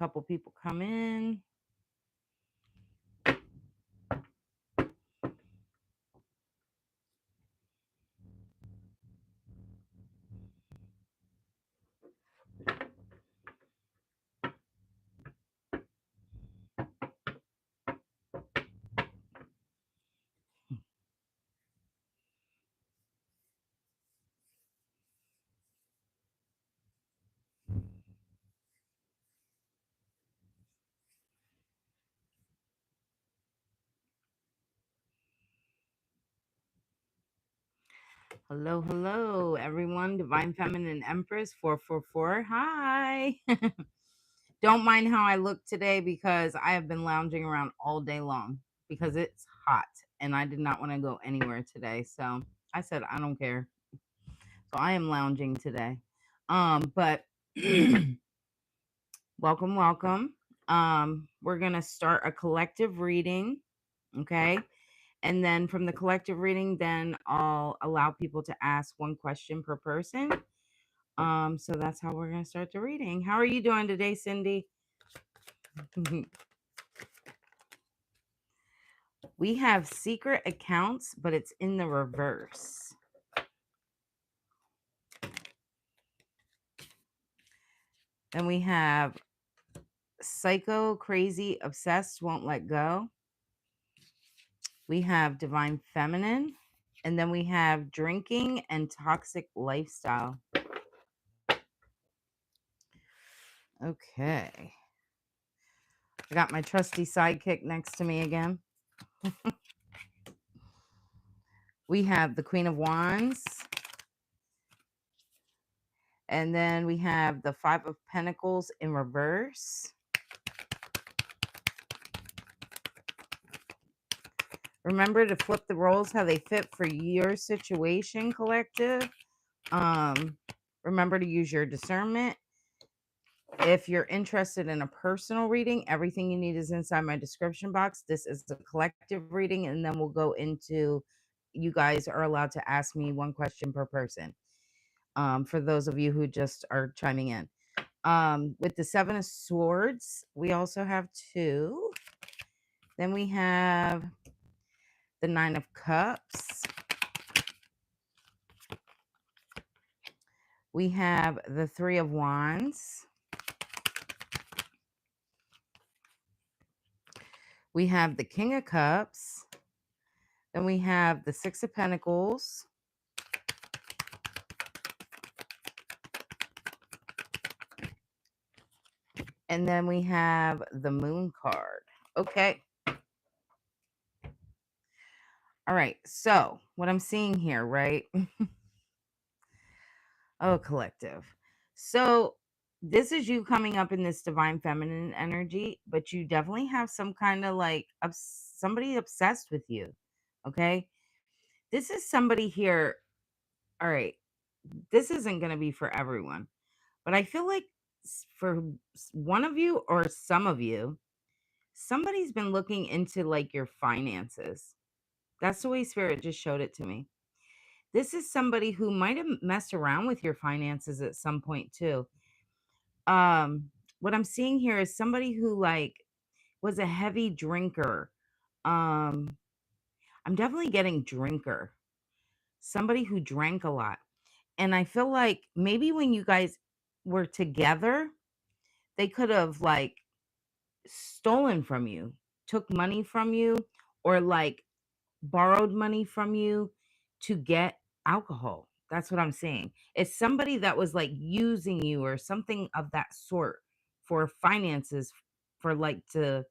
couple people come in. Hello, hello, everyone. Divine Feminine Empress 444. Hi. Don't mind how I look today because I have been lounging around all day long because it's hot and I did not want to go anywhere today. So I said, I don't care. So I am lounging today. But welcome, welcome. We're going to start a collective reading. Okay. And then from the collective reading, then I'll allow people to ask one question per person. So that's how we're gonna start the reading. How are you doing today, Cindy? We have secret accounts, but it's in the reverse. Then we have psycho, crazy, obsessed, won't let go. We have divine feminine. And then we have drinking and toxic lifestyle. Okay. I got my trusty sidekick next to me again. We have the Queen of Wands. And then we have the Five of Pentacles in reverse. Remember to flip the roles how they fit for your situation, collective. Remember to use your discernment. If you're interested in a personal reading, everything you need is inside my description box. This is the collective reading, and then we'll go into, you guys are allowed to ask me one question per person. For those of you who just are chiming in. With the Seven of Swords, we also have two. Then we have the Nine of Cups. We have the Three of Wands. We have the King of Cups. Then we have the Six of Pentacles. And then we have the Moon card. Okay. All right. So what I'm seeing here, right? Oh, collective. So this is you coming up in this divine feminine energy, but you definitely have some kind of like somebody obsessed with you. Okay. This is somebody here. All right. This isn't going to be for everyone, but I feel like for one of you or some of you, somebody's been looking into like your finances. That's the way Spirit just showed it to me. This is somebody who might have messed around with your finances at some point too. What I'm seeing here is somebody who like was a heavy drinker. Um, I'm definitely getting drinker. Somebody who drank a lot. And I feel like maybe when you guys were together, they could have like stolen from you, took money from you, or like borrowed money from you to get alcohol. That's what I'm saying. It's somebody that was like using you or something of that sort for finances, for like to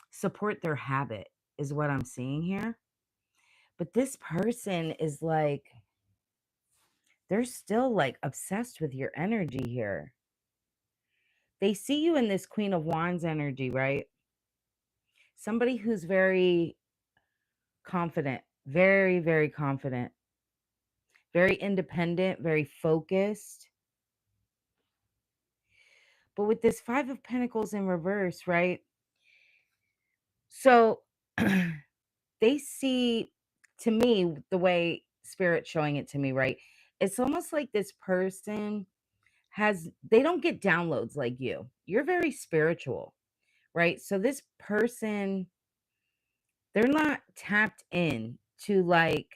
support their habit, is what I'm seeing here. But this person is like, they're still like obsessed with your energy here. They see you in this Queen of Wands energy, right? Somebody who's very confident, very, very confident, very independent, very focused. But with this Five of Pentacles in reverse, right? So they see, to me, the way Spirit's showing it to me, right? It's almost like this person they don't get downloads like you. You're very spiritual, right? So this person, they're not tapped in to like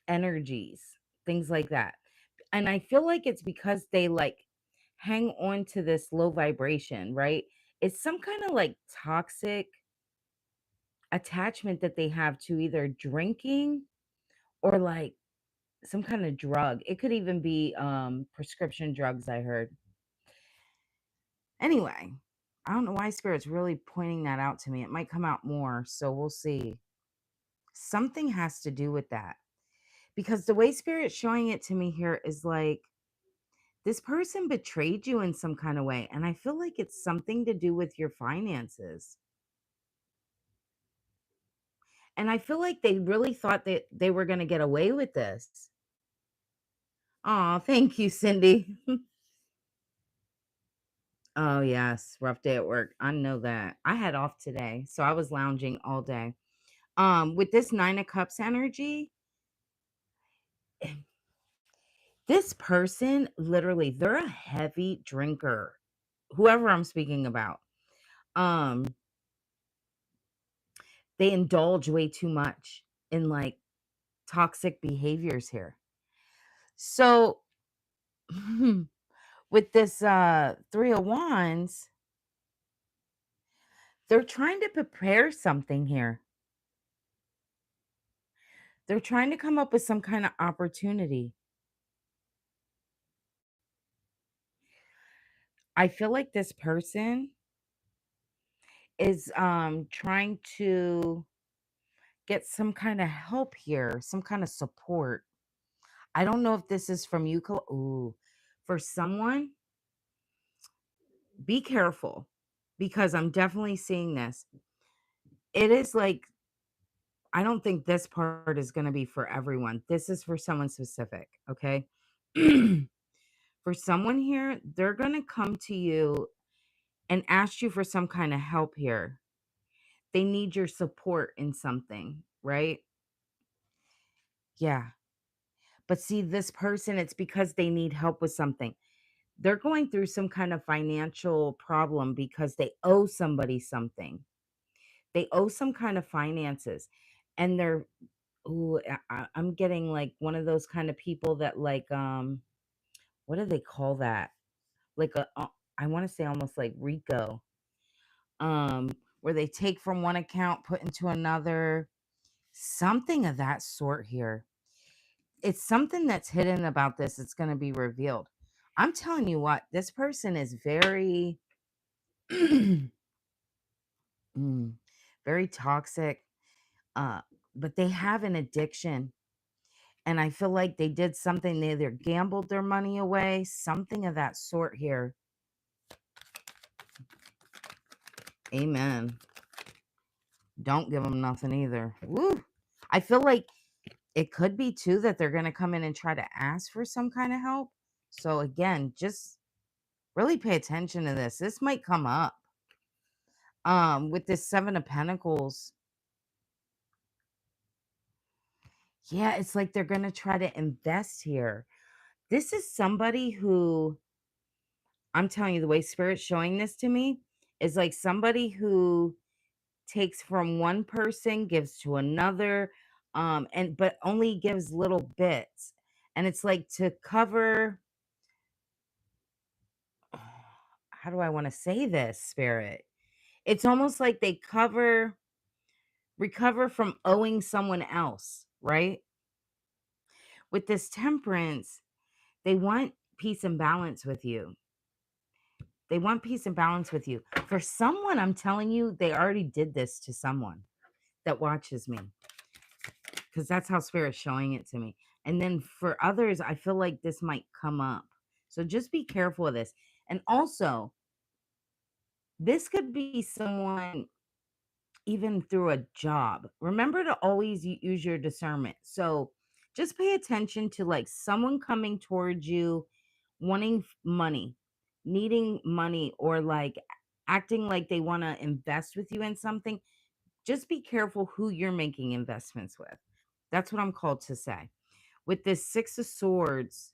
energies, things like that. And I feel like it's because they like hang on to this low vibration, right? It's some kind of like toxic attachment that they have to either drinking or like some kind of drug. It could even be prescription drugs, I heard. Anyway, I don't know why spirit's really pointing that out to me. It might come out more, so we'll see. Something has to do with that. Because the way spirit's showing it to me here is like this person betrayed you in some kind of way, and I feel like it's something to do with your finances. And I feel like they really thought that they were going to get away with this. Oh, thank you, Cindy. Oh, yes, rough day at work. I know that. I had off today, so I was lounging all day. With this 9 of cups energy, this person literally, they're a heavy drinker. Whoever I'm speaking about. Um, they indulge way too much in like toxic behaviors here. So with this 3 of wands, they're trying to prepare something here. They're trying to come up with some kind of opportunity. I feel like this person is trying to get some kind of help here, some kind of support. I don't know if this is from you. Ooh, for someone, be careful because I'm definitely seeing this. It is like, I don't think this part is going to be for everyone. This is for someone specific. Okay. For someone here, they're going to come to you and ask you for some kind of help here. They need your support in something, right? Yeah. But see, this person, it's because they need help with something. They're going through some kind of financial problem because they owe somebody something. They owe some kind of finances. And they're, ooh, I'm getting like one of those kind of people that like, what do they call that? Like I want to say almost like Rico, where they take from one account, put into another, something of that sort here. It's something that's hidden about this. It's going to be revealed. I'm telling you what, this person is very, mm, very toxic, uh, but they have an addiction. And I feel like they did something. They either gambled their money away, something of that sort here. Amen. Don't give them nothing either. Woo. I feel like it could be too that they're going to come in and try to ask for some kind of help. So again, just really pay attention to this. This might come up. With this 7 of Pentacles. Yeah, it's like they're going to try to invest here. This is somebody who, I'm telling you, the way Spirit's showing this to me is like somebody who takes from one person, gives to another, and but only gives little bits. And it's like to cover, how do I want to say this, Spirit? It's almost like they recover from owing someone else, right? With this Temperance, they want peace and balance with you. They want peace and balance with you. For someone, I'm telling you, they already did this to someone that watches me, because that's how Spirit's showing it to me. And then for others, I feel like this might come up. So just be careful of this. And also, this could be someone even through a job. Remember to always use your discernment. So just pay attention to like someone coming towards you wanting money, needing money, or like acting like they want to invest with you in something. Just be careful who you're making investments with. That's what I'm called to say. With this 6 of Swords,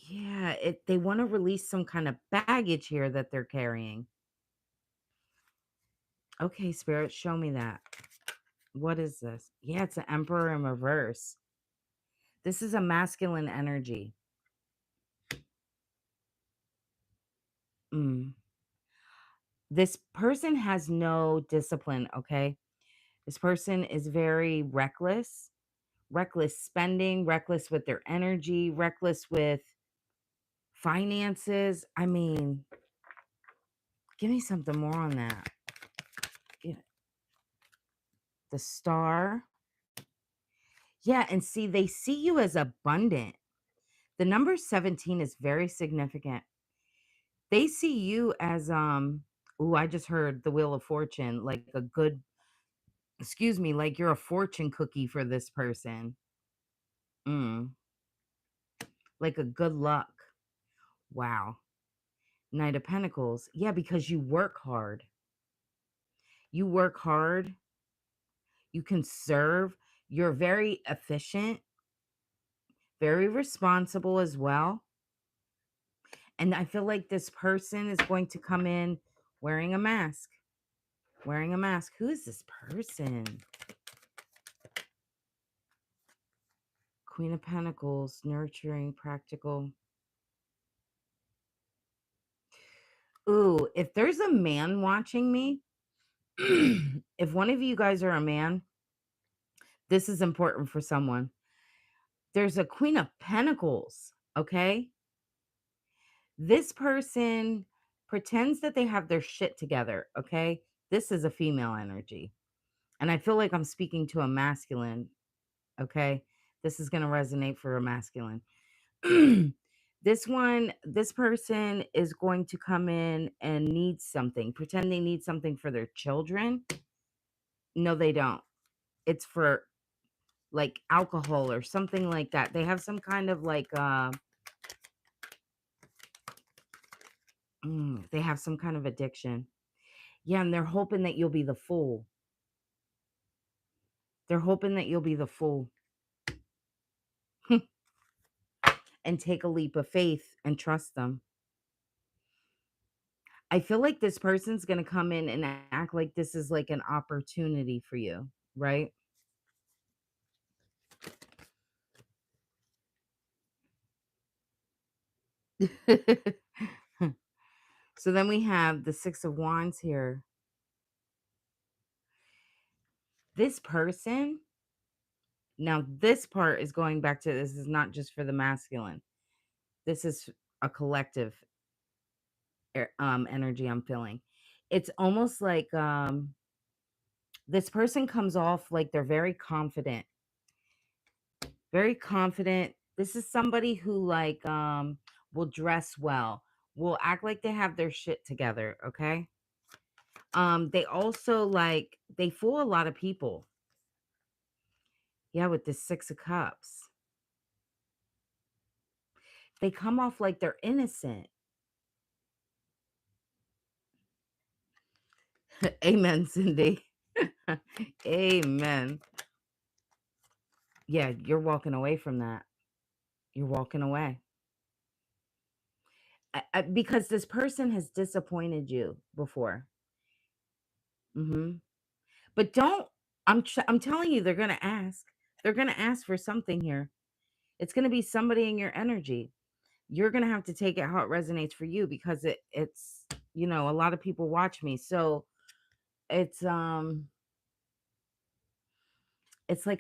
Yeah, they want to release some kind of baggage here that they're carrying. Okay, spirit, show me that. What is this? Yeah, it's an emperor in reverse. This is a masculine energy. Mm. This person has no discipline, okay? This person is very reckless, reckless spending, reckless with their energy, reckless with finances. I mean, give me something more on that. Yeah, the star. Yeah, and see, they see you as abundant. The number 17 is very significant. They see you as ooh, I just heard the Wheel of Fortune, like a good, excuse me, like you're a fortune cookie for this person. Mm, like a good luck. Wow. Knight of Pentacles. Yeah, because you work hard. You work hard. You can serve. You're very efficient, very responsible as well. And I feel like this person is going to come in wearing a mask. Wearing a mask. Who is this person? Queen of Pentacles, nurturing, practical. Ooh, if there's a man watching me, if one of you guys are a man, this is important for someone. There's a Queen of Pentacles, okay? This person pretends that they have their shit together, okay? This is a female energy. And I feel like I'm speaking to a masculine, okay? This is going to resonate for a masculine. This person is going to come in and need something, pretend they need something for their children. No, they don't. It's for like alcohol or something like that. They have some kind of like, they have some kind of addiction. Yeah, and they're hoping that you'll be the fool. They're hoping that you'll be the fool and take a leap of faith and trust them. I feel like this person's going to come in and act like this is like an opportunity for you, right? So then we have the Six of Wands here. This person, now this part is going back to, this is not just for the masculine. This is a collective energy I'm feeling. It's almost like this person comes off like they're very confident. Very confident. This is somebody who like will dress well, will act like they have their shit together, okay? They also like they fool a lot of people. Yeah, with this Six of Cups. They come off like they're innocent. Amen, Cindy. Amen. Yeah, you're walking away from that. You're walking away. Because this person has disappointed you before. But don't, I'm telling you, they're going to ask. They're going to ask for something here. It's going to be somebody in your energy. You're going to have to take it how it resonates for you, because it's, you know, a lot of people watch me. So it's like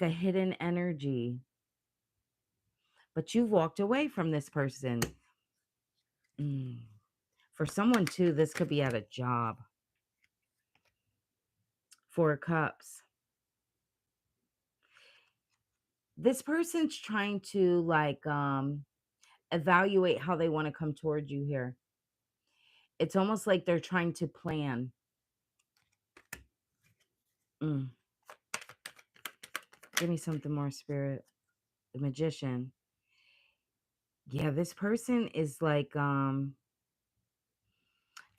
a hidden energy. But you've walked away from this person. For someone too, this could be at a job. Four of Cups. This person's trying to like evaluate how they want to come towards you here. It's almost like they're trying to plan. Give me something more, Spirit. The Magician. Yeah, this person is like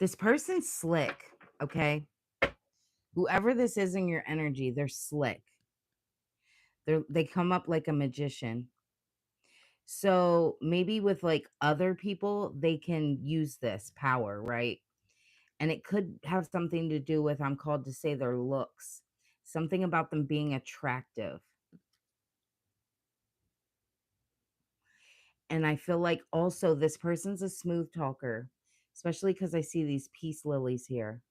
this person's slick, okay? Whoever this is in your energy, they're slick. They come up like a magician. So maybe with like other people, they can use this power, right? And it could have something to do with, I'm called to say, their looks, something about them being attractive. And I feel like also this person's a smooth talker, especially because I see these peace lilies here.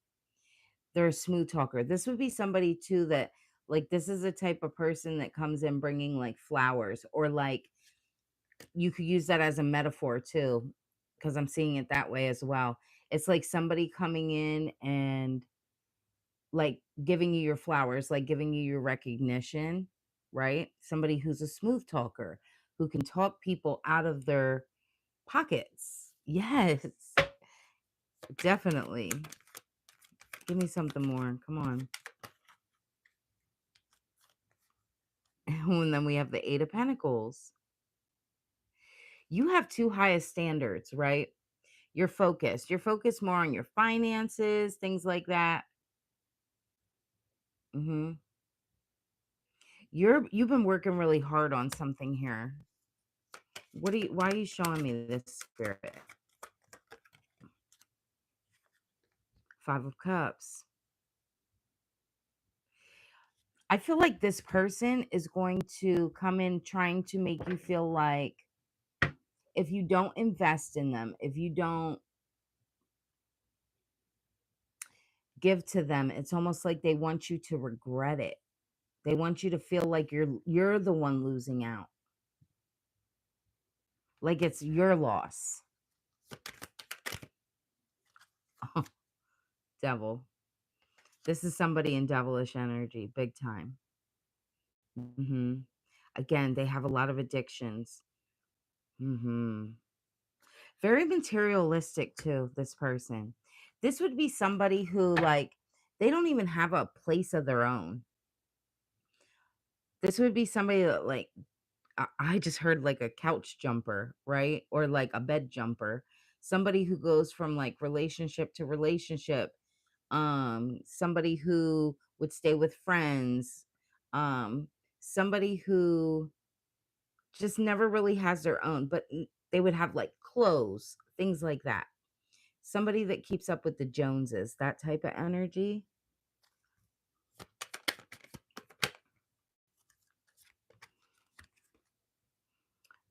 They're a smooth talker. This would be somebody too that, like, this is a type of person that comes in bringing like flowers, or like you could use that as a metaphor too, because I'm seeing it that way as well. It's like somebody coming in and like giving you your flowers, like giving you your recognition, right? Somebody who's a smooth talker, who can talk people out of their pockets. Yes, definitely. Give me something more. Come on. And then we have the Eight of Pentacles. You have too high of standards, right? You're focused. You're focused more on your finances, things like that. Hmm. You've been working really hard on something here. Why are you showing me this, Spirit? Five of Cups. I feel like this person is going to come in trying to make you feel like if you don't invest in them, if you don't give to them, it's almost like they want you to regret it. They want you to feel like you're the one losing out. Like it's your loss. Devil. This is somebody in devilish energy, big time. Hmm. Again, they have a lot of addictions. Hmm. Very materialistic too, this person. This would be somebody who, like, they don't even have a place of their own. This would be somebody that, like, I just heard like a couch jumper, right? Or like a bed jumper. Somebody who goes from like relationship to relationship. Somebody who would stay with friends. Um, Somebody who just never really has their own, but they would have like clothes, things like that. Somebody that keeps up with the Joneses, that type of energy.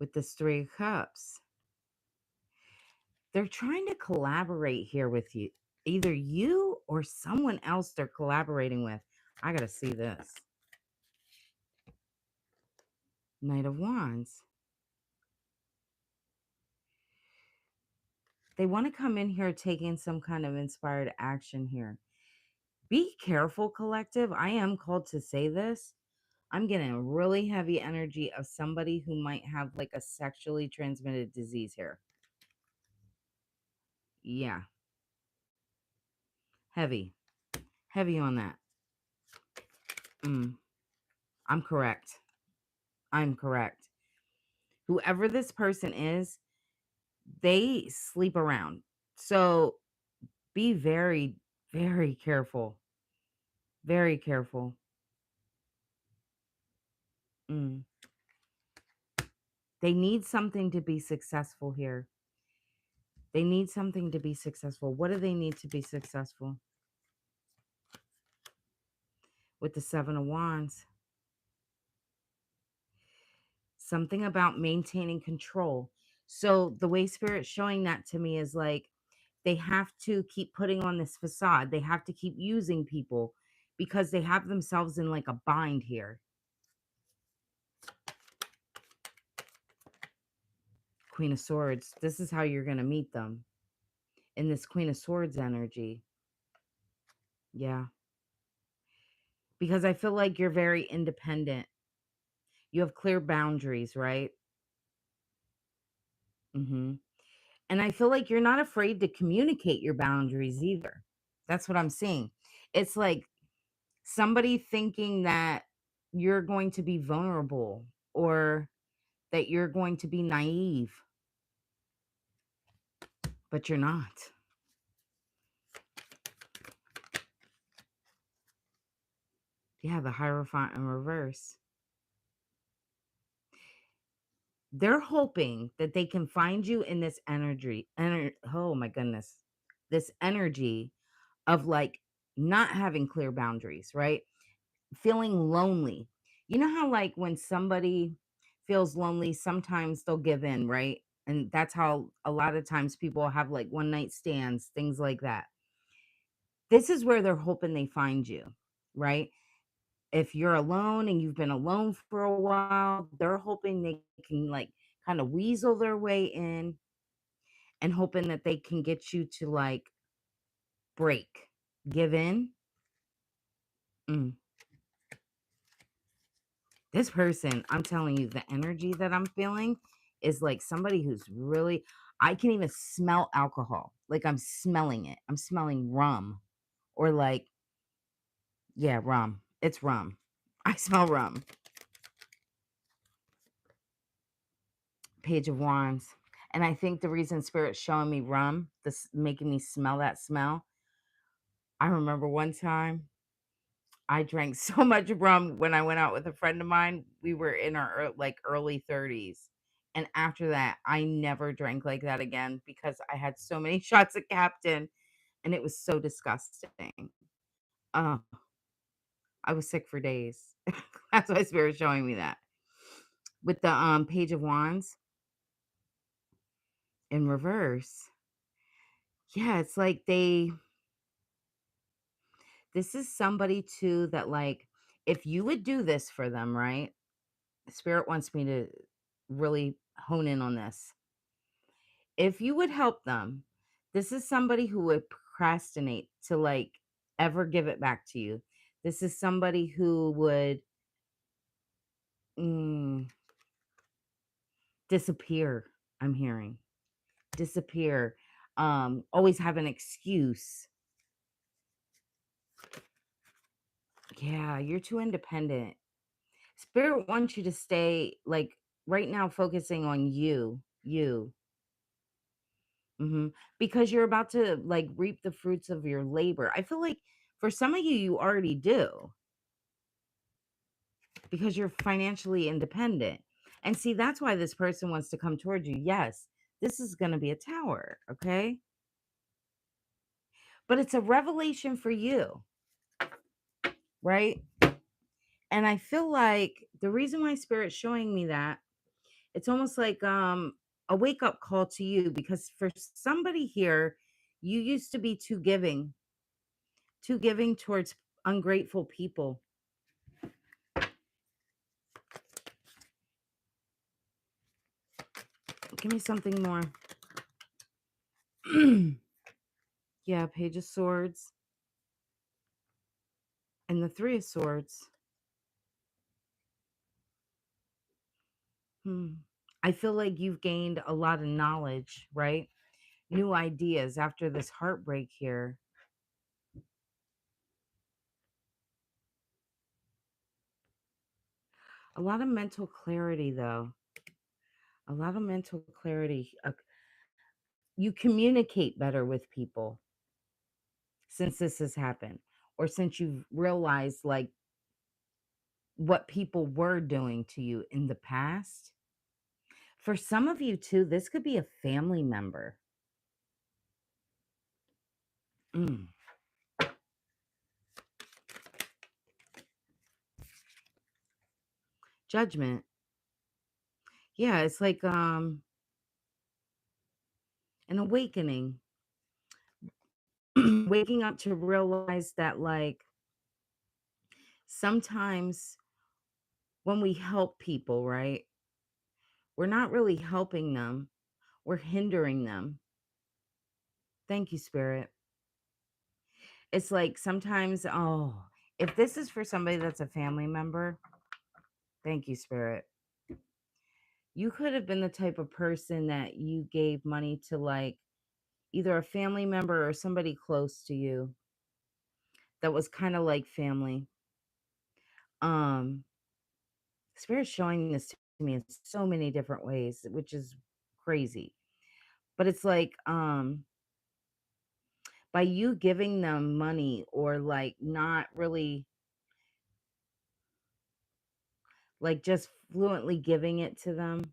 With this Three of Cups, they're trying to collaborate here with you. Either you or someone else they're collaborating with. I gotta see this. Knight of Wands. They want to come in here taking some kind of inspired action here. Be careful, collective. I am called to say this. I'm getting a really heavy energy of somebody who might have like a sexually transmitted disease here. Yeah, heavy. Heavy on that. I'm correct. I'm correct. Whoever this person is, they sleep around. So be very, very careful. Very careful. Mm. They need something to be successful here. They need something to be successful. What do they need to be successful? With the Seven of Wands. Something about maintaining control. So the way Spirit's showing that to me is like they have to keep putting on this facade. They have to keep using people because they have themselves in like a bind here. Queen of Swords. This is how you're going to meet them in this Queen of Swords energy. Yeah. Because I feel like you're very independent. You have clear boundaries, right? Mm-hmm. And I feel like you're not afraid to communicate your boundaries either. That's what I'm seeing. It's like somebody thinking that you're going to be vulnerable or that you're going to be naive, but you're not. Yeah, the Hierophant in reverse. they're hoping that they can find you in this oh my goodness, this energy of like not having clear boundaries, right? Feeling lonely. You know how like when somebody feels lonely, sometimes they'll give in, right? And that's how a lot of times people have like one night stands, things like that. This is where they're hoping they find you, right? If you're alone and you've been alone for a while, they're hoping they can like kind of weasel their way in and hoping that they can get you to like break, give in. Mm. This person, I'm telling you, the energy that I'm feeling is like somebody who's really, I can even smell alcohol. Like I'm smelling it. I'm smelling rum or like, yeah, rum. It's rum. I smell rum. Page of Wands. And I think the reason Spirit's showing me rum, this making me smell that smell. I remember one time I drank so much rum when I went out with a friend of mine. We were in our like early 30s. And after that, I never drank like that again because I had so many shots of Captain and it was so disgusting. Oh, I was sick for days. That's why Spirit's showing me that. With the Page of Wands in reverse. Yeah, it's like this is somebody too that like if you would do this for them, right? Spirit wants me to really hone in on this. If you would help them, this is somebody who would procrastinate to like ever give it back to you. This is somebody who would mm, disappear. I'm hearing disappear. Always have an excuse. Yeah, you're too independent. Spirit wants you to stay like right now focusing on you. Because you're about to like reap the fruits of your labor. I feel like for some of you, you already do because you're financially independent. And see, that's why this person wants to come towards you. Yes, this is going to be a tower. Okay. But it's a revelation for you, right? And I feel like the reason why Spirit's showing me that it's almost like a wake up call to you because for somebody here, you used to be too giving towards ungrateful people. Give me something more. Yeah, Page of Swords and the Three of Swords. Hmm. I feel like you've gained a lot of knowledge, right? New ideas after this heartbreak here. A lot of mental clarity, though. A lot of mental clarity. You communicate better with people since this has happened, or since you've realized like what people were doing to you in the past. For some of you, too, this could be a family member. Mm. Judgment. Yeah, it's like an awakening. Waking up to realize that like sometimes when we help people, right? We're not really helping them. We're hindering them. Thank you, Spirit. It's like sometimes, oh, if this is for somebody that's a family member, thank you, Spirit. You could have been the type of person that you gave money to like either a family member or somebody close to you that was kind of like family. Um, Spirit's showing this to me in so many different ways, which is crazy. But it's like, by you giving them money or like not really like just fluently giving it to them,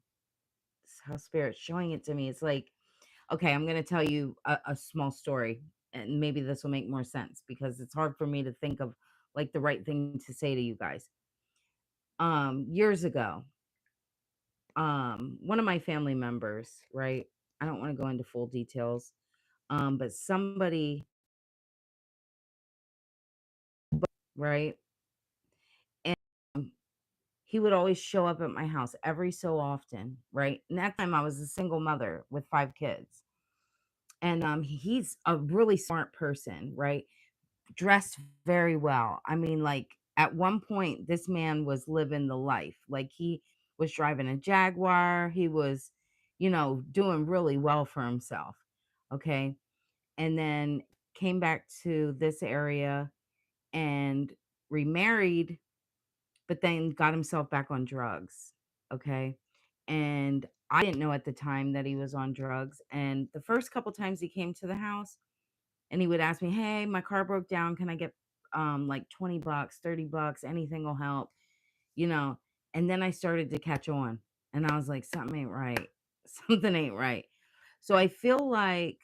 how Spirit's showing it to me. It's like, okay, I'm going to tell you a small story, and maybe this will make more sense because it's hard for me to think of like the right thing to say to you guys. Years ago, one of my family members, right? I don't want to go into full details, but somebody, right? And he would always show up at my house every so often, right? And that time I was a single mother with 5 kids. And he's a really smart person, right? Dressed very well. I mean, like at one point, this man was living the life. Like he was driving a Jaguar. He was, doing really well for himself. Okay. And then came back to this area and remarried, but then got himself back on drugs. Okay. And I didn't know at the time that he was on drugs. And the first couple times he came to the house, and he would ask me, "Hey, my car broke down. Can I get like 20 bucks, 30 bucks, anything will help." You know. And then I started to catch on, and I was like, something ain't right. Something ain't right. So I feel like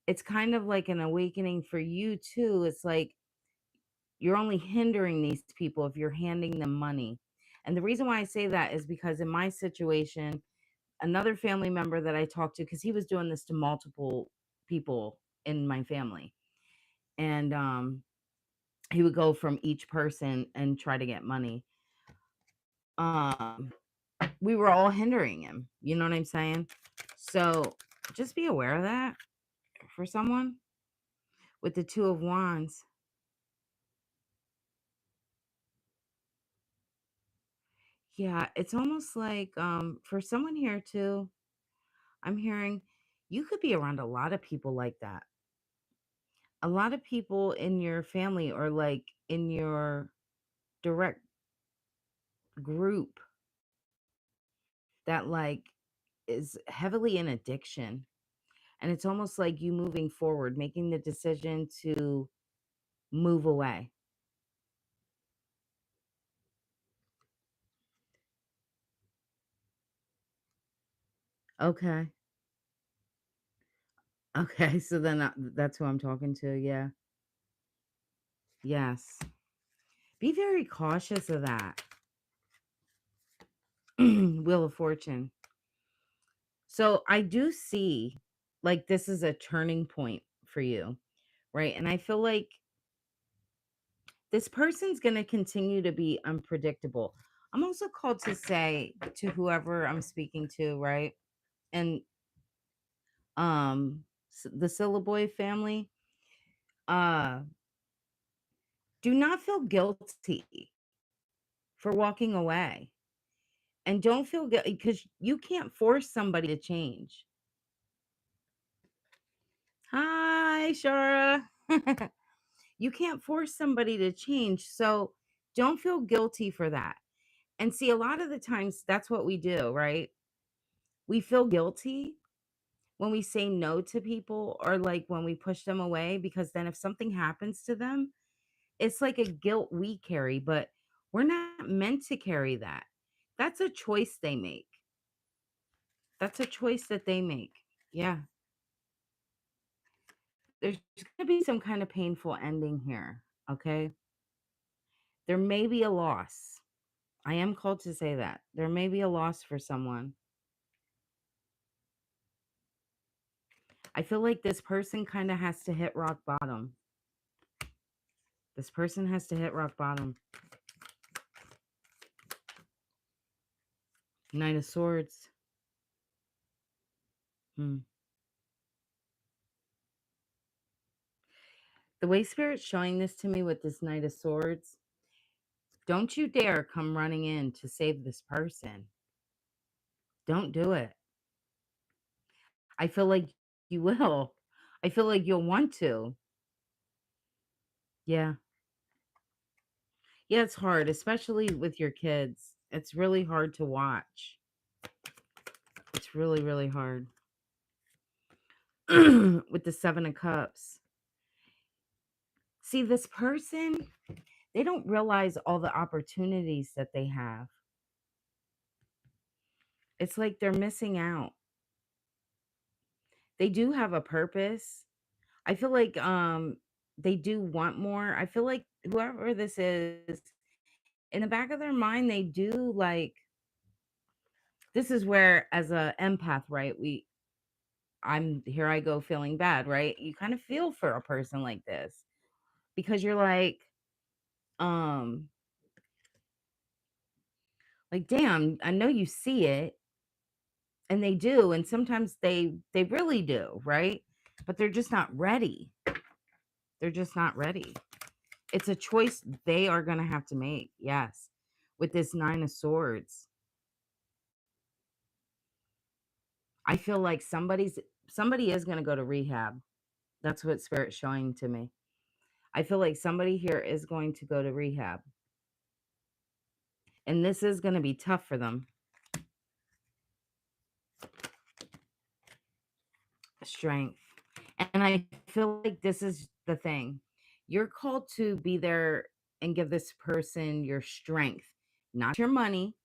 it's kind of like an awakening for you too. It's like you're only hindering these people if you're handing them money. And the reason why I say that is because in my situation, another family member that I talked to, because he was doing this to multiple people in my family, and he would go from each person and try to get money. um we were all hindering him, you know what I'm saying? So just be aware of that for someone with the 2 of Wands. Yeah, it's almost like for someone here too, I'm hearing you could be around a lot of people like that. A lot of people in your family or like in your direct group that like is heavily in addiction. And it's almost like you moving forward, making the decision to move away. Okay. Okay. So then that's who I'm talking to. Yeah. Yes. Be very cautious of that. Wheel of Fortune. So I do see like this is a turning point for you, right? And I feel like this person's going to continue to be unpredictable. I'm also called to say to whoever I'm speaking to, right? And the Syllaboy family, uh do not feel guilty for walking away, and don't feel guilty because you can't force somebody to change. Hi, Shara. You can't force somebody to change, so don't feel guilty for that. And see, a lot of the times that's what we do, right? We feel guilty when we say no to people or like when we push them away, because then if something happens to them, it's like a guilt we carry, but we're not meant to carry that. That's a choice they make. That's a choice that they make. Yeah. There's going to be some kind of painful ending here. Okay. There may be a loss. I am called to say that. There may be a loss for someone. I feel like this person kind of has to hit rock bottom. This person has to hit rock bottom. Knight of Swords. Hmm. The way Spirit's showing this to me with this Knight of Swords, don't you dare come running in to save this person. Don't do it. I feel like you will. I feel like you'll want to. Yeah. Yeah, it's hard, especially with your kids. It's really hard to watch. It's really, really hard. With the 7 of Cups. See, this person, they don't realize all the opportunities that they have. It's like they're missing out. They do have a purpose. I feel like they do want more. I feel like whoever this is, in the back of their mind, they do like, this is where as a empath, right? I'm here, I go feeling bad, right? You kind of feel for a person like this because you're um like, damn, I know you see it, and they do, and sometimes they really do, right? But they're just not ready. They're just not ready. It's a choice they are going to have to make. Yes. With this 9 of swords, I feel like somebody is going to go to rehab. That's what spirit's showing to me. I feel like somebody here is going to go to rehab. And this is going to be tough for them. Strength. And I feel like this is the thing. You're called to be there and give this person your strength, not your money,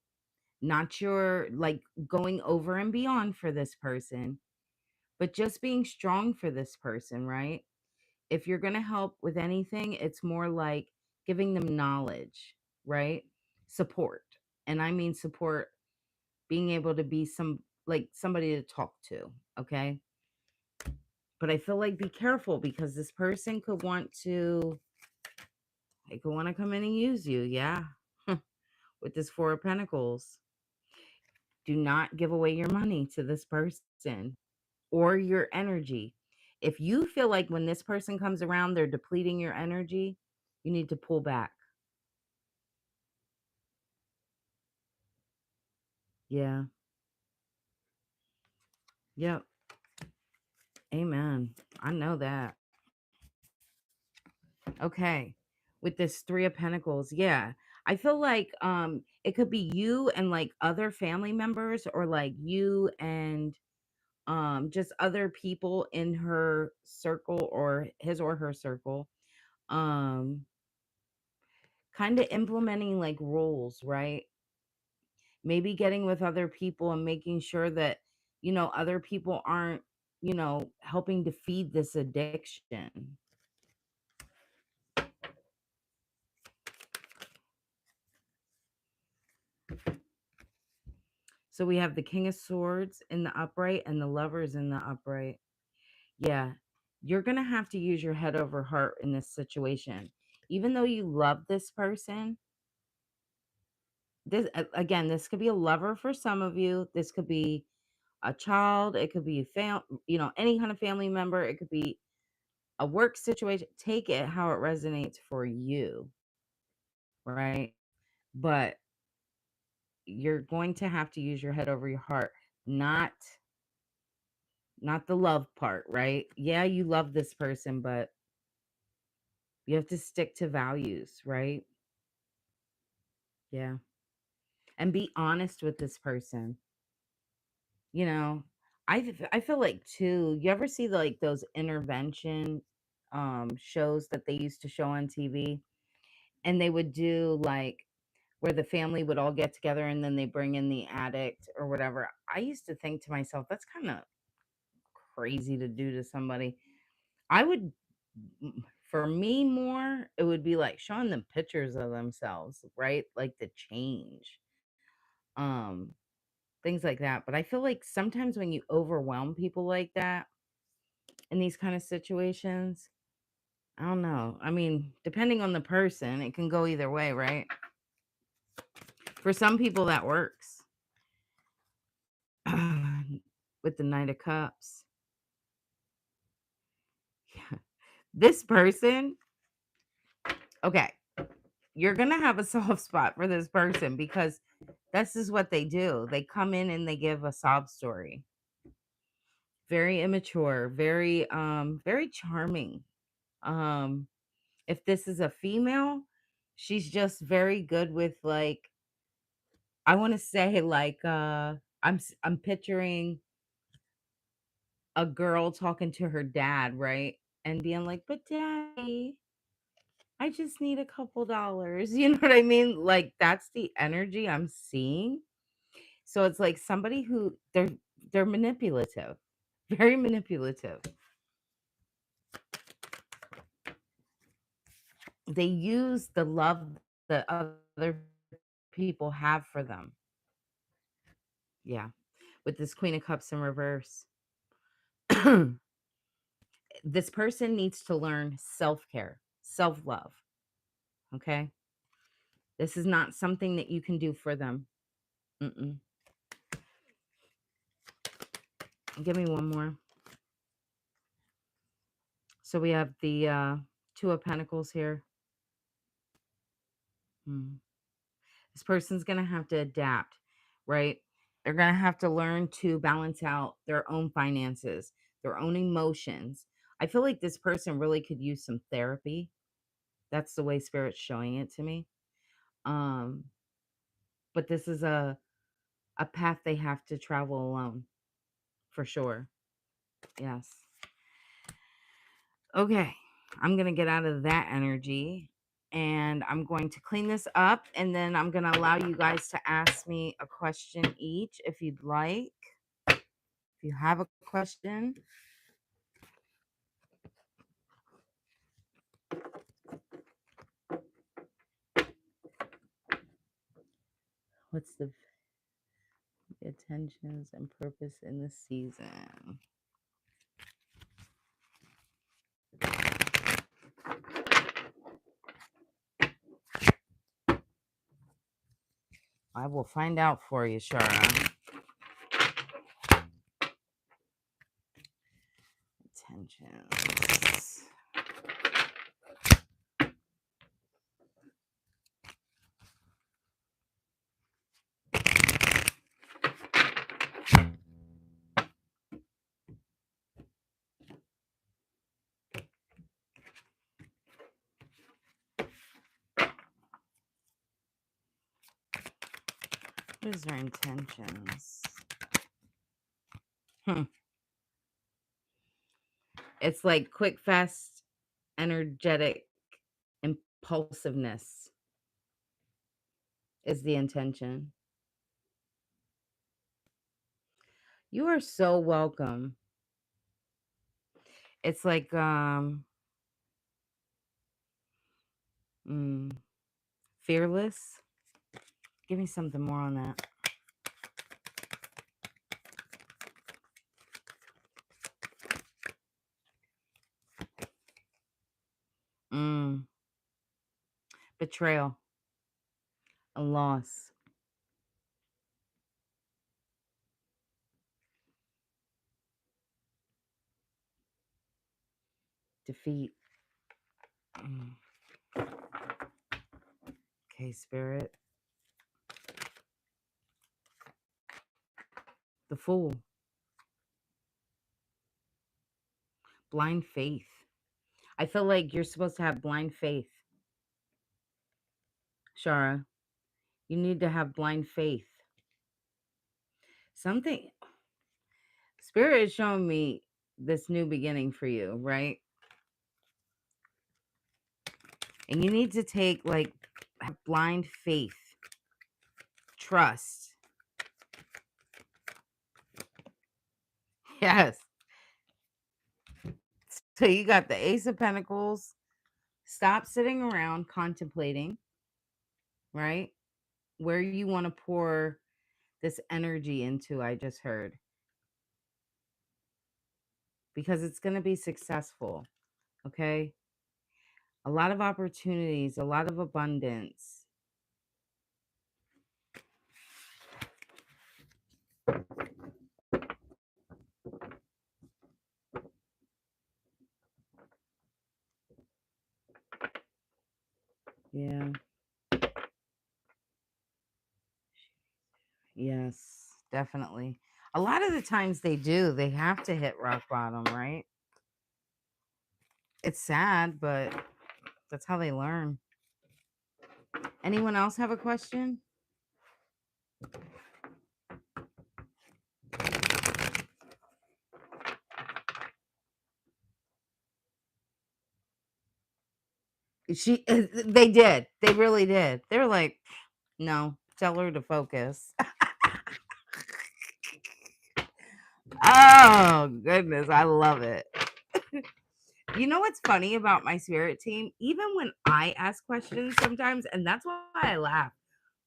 not your like going over and beyond for this person, but just being strong for this person, right? If you're going to help with anything, it's more like giving them knowledge, right? Support. And I mean support, being able to be somebody to talk to, okay? But I feel like be careful because this person could want to, they could want to come in and use you, yeah. With this 4 of Pentacles. Do not give away your money to this person or your energy. If you feel like when this person comes around, they're depleting your energy, you need to pull back. Yeah. Yep. Amen. I know that. Okay. With this 3 of Pentacles, yeah. I feel like it could be you and like other family members, or like you and just other people in her circle or his or her circle. Um kind of implementing like rules, right? Maybe getting with other people and making sure that, other people aren't, helping to feed this addiction. So we have the King of Swords in the upright and the Lovers in the upright. Yeah, you're going to have to use your head over heart in this situation. Even though you love this person, again, this could be a lover for some of you. This could be a child. It could be any kind of family member. It could be a work situation. Take it how it resonates for you, right? But you're going to have to use your head over your heart, not the love part, right? Yeah, you love this person, but you have to stick to values, right? Yeah. And be honest with this person. You know, I feel like too, you ever see like those intervention shows that they used to show on TV, and they would do like where the family would all get together and then they bring in the addict or whatever. I used to think to myself, that's kind of crazy to do to somebody. I would, for me, more, it would be like showing them pictures of themselves, right? Like the change, um, things like that. But I feel like sometimes when you overwhelm people like that in these kind of situations, I don't know. I mean, depending on the person, it can go either way, right? For some people, that works. With the Knight of Cups. This person, okay, you're going to have a soft spot for this person because this is what they do. They come in and they give a sob story. Very immature, very charming. Um if this is a female, she's just very good with like, I want to say like I'm picturing a girl talking to her dad, right? And being like, "But daddy, I just need a couple dollars." You know what I mean? Like that's the energy I'm seeing. So it's like somebody who they're manipulative, very manipulative. They use the love that other people have for them. Yeah. With this Queen of Cups in reverse. This person needs to learn self-care, self-love. Okay? This is not something that you can do for them. Mm-mm. Give me one more. So we have the Two of Pentacles here. This person's going to have to adapt, right? They're going to have to learn to balance out their own finances, their own emotions. I feel like this person really could use some therapy. That's the way Spirit's showing it to me. But this is a path they have to travel alone, for sure. Yes. Okay. I'm going to get out of that energy and I'm going to clean this up, and then I'm going to allow you guys to ask me a question each if you'd like. If you have a question. What's the intentions and purpose in the season? I will find out for you, Shara. Intentions. What is their intentions? It's like quick, fast, energetic impulsiveness is the intention. You are so welcome. It's like fearless. Give me something more on that. Betrayal. A loss. Defeat. Okay, Spirit. The Fool. Blind faith. I feel like you're supposed to have blind faith. Shara, you need to have blind faith. Something. Spirit is showing me this new beginning for you, right? And you need to take, like, have blind faith. Trust. Yes. So you got the Ace of Pentacles. Stop sitting around contemplating, right? Where you want to pour this energy into, I just heard. Because it's going to be successful, okay? A lot of opportunities, a lot of abundance. Yeah. Yes, definitely. A lot of the times they do. They have to hit rock bottom, right? It's sad, but that's how they learn. Anyone else have a question? They did. They really did. They're like, no, tell her to focus. Oh, goodness. I love it. You know what's funny about my spirit team? Even when I ask questions sometimes, and that's why I laugh,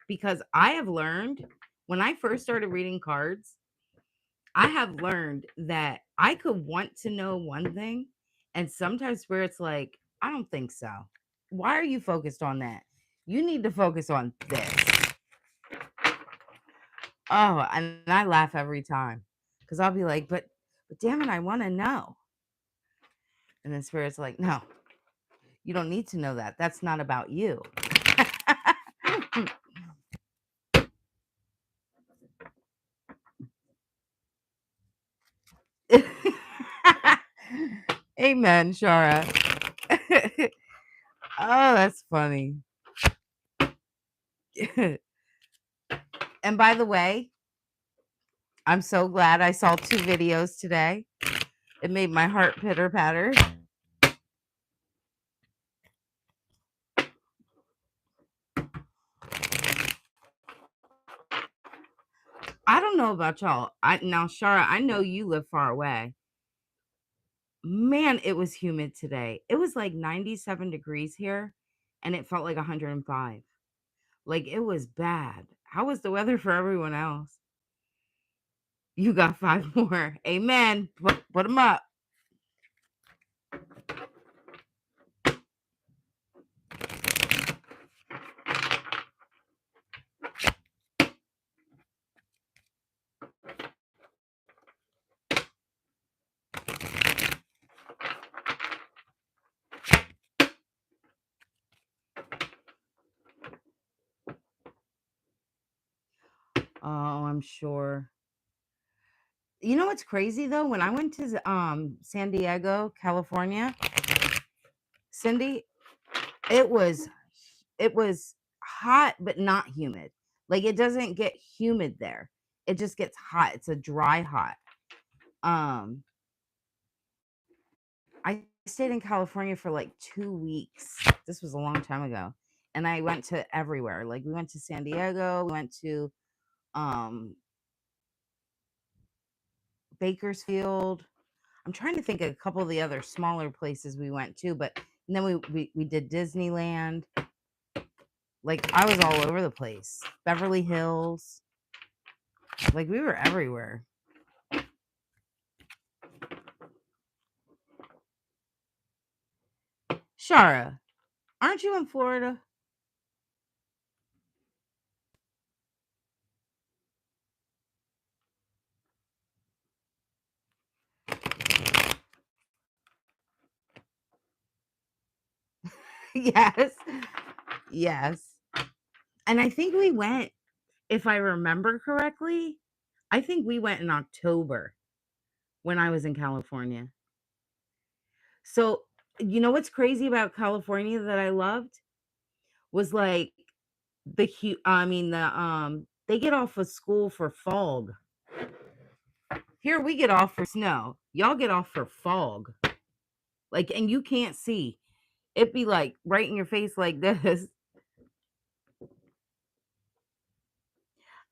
because I have learned when I first started reading cards, I have learned that I could want to know one thing, and sometimes spirit's like, I don't think so. Why are you focused on that? You need to focus on this. Oh, and I laugh every time because I'll be like, but damn it, I want to know. And then spirit's like, no, you don't need to know that. That's not about you. Amen, Shara. Oh, that's funny. And by the way, I'm so glad I saw 2 videos today. It made my heart pitter patter. I don't know about y'all. Now, Shara, I know you live far away. Man, it was humid today. It was like 97 degrees here, and it felt like 105. Like it was bad. How was the weather for everyone else? You got 5 more. Amen. Put them up. Oh, I'm sure. You know what's crazy though? When I went to San Diego, California, Cindy, it was hot but not humid. Like it doesn't get humid there. It just gets hot. It's a dry hot. Um I stayed in California for like 2 weeks. This was a long time ago. And I went to everywhere. Like we went to San Diego, we went to um Bakersfield. I'm trying to think of a couple of the other smaller places we went to, but and then we did Disneyland. Like I was all over the place. Beverly Hills. Like we were everywhere. Shara, aren't you in Florida? Yes. Yes. And I think we went, if I remember correctly, I think we went in October when I was in California. So, you know what's crazy about California that I loved was like they get off of school for fog. Here we get off for snow. Y'all get off for fog. Like and you can't see. It'd be like right in your face like this.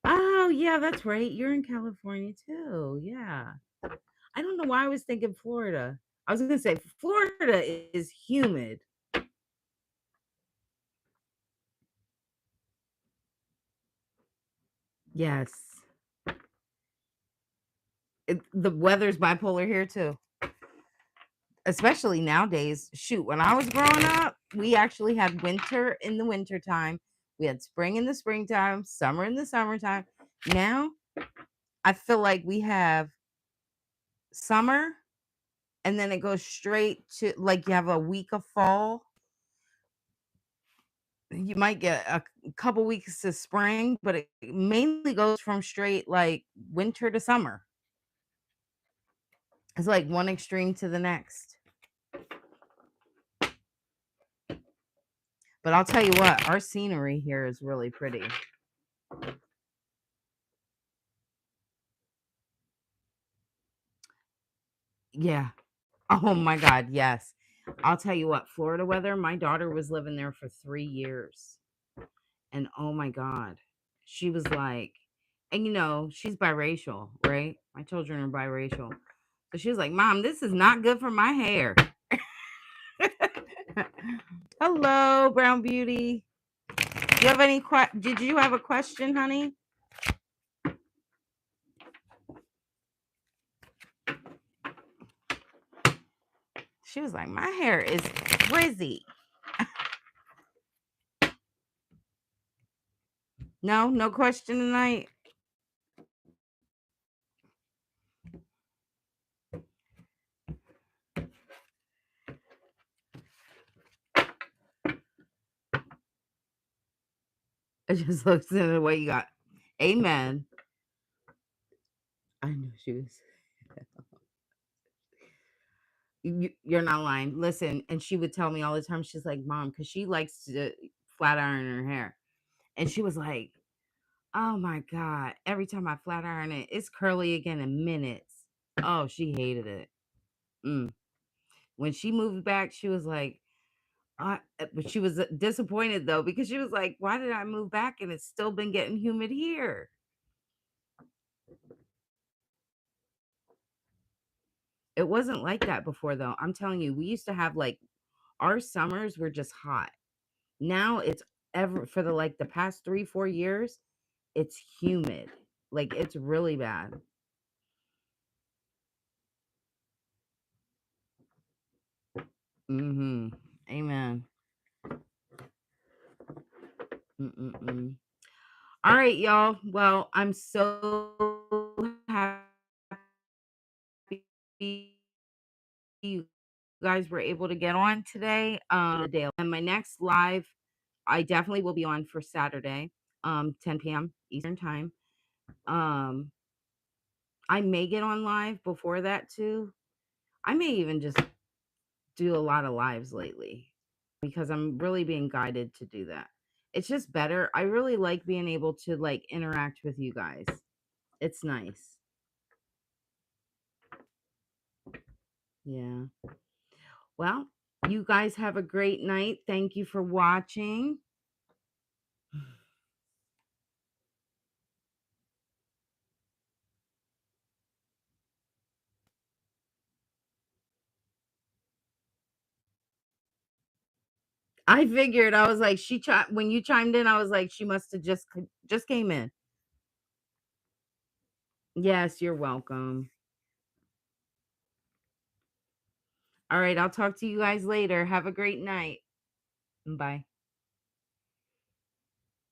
Oh, yeah, that's right. You're in California too. Yeah. I don't know why I was thinking Florida. I was gonna say Florida is humid. Yes. The weather's bipolar here too. Especially nowadays. Shoot, when I was growing up, we actually had winter in the wintertime. We had spring in the springtime, summer in the summertime. Now, I feel like we have summer and then it goes straight to like you have a week of fall. You might get a couple weeks of spring, but it mainly goes from straight like winter to summer. It's like one extreme to the next. But I'll tell you what, our scenery here is really pretty. Yeah. Oh my God, yes. I'll tell you what, Florida weather, my daughter was living there for 3 years. And oh my God, she was like, And she's biracial, right? My children are biracial. So she was like, "Mom, this is not good for my hair." Hello, Brown Beauty. Do you have any did you have a question, honey? She was like, "My hair is frizzy." No question tonight. It just looks in the way you got. Amen. I knew she was. You're not lying. Listen, and she would tell me all the time. She's like, "Mom," because she likes to flat iron her hair, and she was like, "Oh my god!" Every time I flat iron it, it's curly again in minutes. Oh, she hated it. When she moved back, she was like, but she was disappointed though because she was like, "Why did I move back and it's still been getting humid here?" It wasn't like that before though. I'm telling you, we used to have like our summers were just hot. Now it's ever for the past 3-4 years, it's humid. Like it's really bad. Amen. Mm-mm-mm. All right, y'all. Well, I'm so happy you guys were able to get on today. The day and my next live, I definitely will be on for Saturday, 10 p.m. Eastern time. Um, I may get on live before that too. I may even just do a lot of lives lately because I'm really being guided to do that. It's just better. I really like being able to like interact with you guys. It's nice. Yeah. Well, you guys have a great night. Thank you for watching. I figured I was like when you chimed in I was like she must have just came in. Yes, you're welcome. All right, I'll talk to you guys later. Have a great night. Bye.